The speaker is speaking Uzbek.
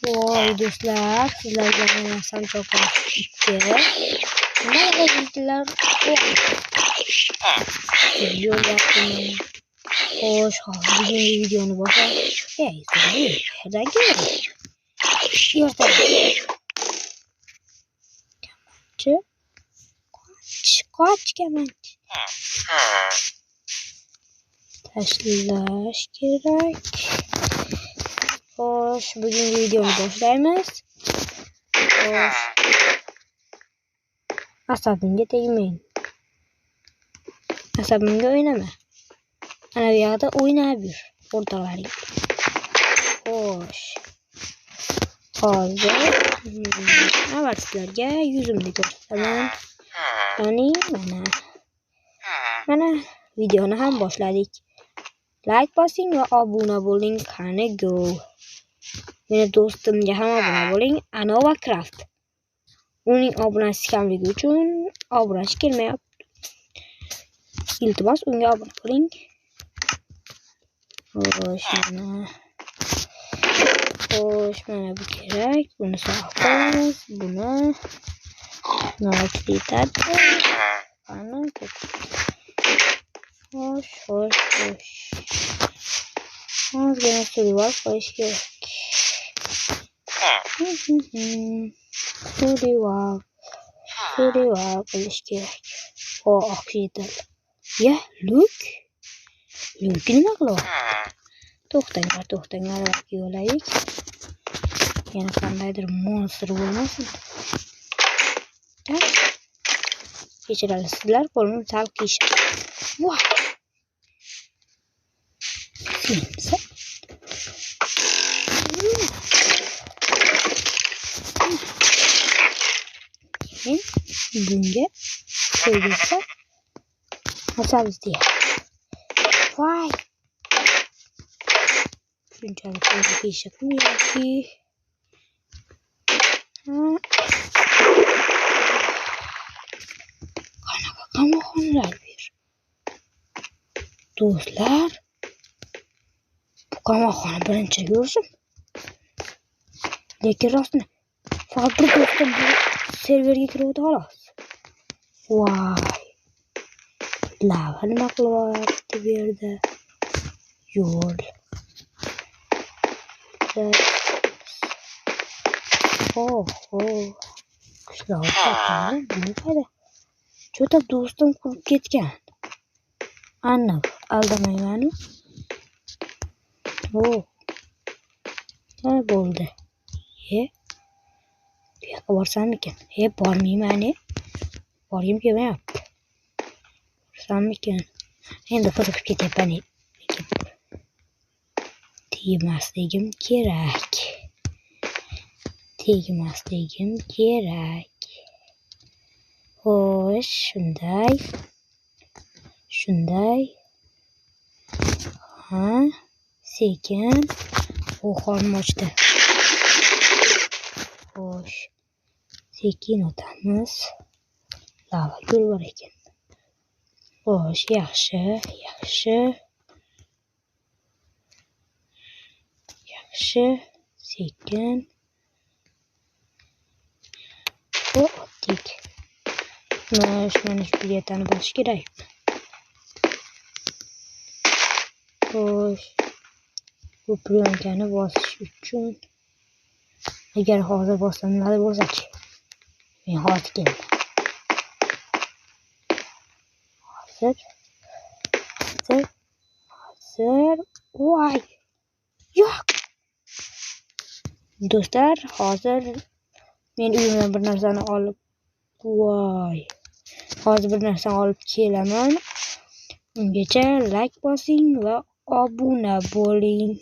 Voy do'stlar, sizlarga mana Sanchoqlar 2. Nima qilibsizlar? Video yaptım. Xo'sh, bugungi videoni boshlaymiz. Qayerdan keldi? Qoch kamanchi. Tashlash kerak. Xo'sh, bugungi videoni boshlaymiz. Xo'sh. Asabimga tegmang. Asabimga o'ynama. Ana bu yoqda o'ynab yur, o'rtalaring. Xo'sh. Hozir avval sizlarga yuzimni ko'rsataman. Mana videoni ham boshladik. Like bosing va obuna bo'ling. Qani go. Meni do'stimga ham obuna bo'ling. Anova Craft. Uning obunasi kamligi uchun obunachi kelmayapti. Iltimos unga obuna bo'ling. Xo'sh, mana bu kerak. Buni saqlaymiz. Buni notitadi. Ana xo'sh. Hozirgina survival qo'yish kerak. Survival qilish kerak. Oq yetildi. Ya, Luke nima qilyapti? To'xtanglar, vaqtga olaylik. Yana qandaydir monster bo'lmasin. Kechirasizlar, qo'lim sal qiyshiq. Voy. Sensa. Bunga qo'ysa nasabız diye. Voy. Shunchalik qo'lim qiyshiqmi yoki qamoqxonalar bir. Do'stlar, bu qamoqxona birinchi ko'rishim. Lekin rostmi? Faqat bir do'stim bu serverga kiruvdi xolos. Voy. Lava nima qilyapti bu yerda? Yo'l. Qishloq taqani bunaqada. Cho'ta do'stim qurib ketgan. Aniq aldamayman-ku. Nima bo'ldi? Bu yoqqa borsammikan? Bormayman. Borgim kelmayapti. Borsammikan? Endi qiziqib ketyapman. Tegmasligim kerak. Xo'sh, shunday. Sekin. Qornim ochdi. Xo'sh, sekin o'tamiz. Lava ko'l bor ekan. Xo'sh, yaxshi. Sekin. O'tdik. Mana shu biletani bosish kerak. Xo'sh, bu plyonkani bosish uchun agar hozir bossam nima bo'lsa-chi? Men hozir keldim. Hozir. Voy. Yo'q. Do'stlar, hozir men uyimdan bir narsani olib kelaman. Ungacha like bosing va obuna bo'ling.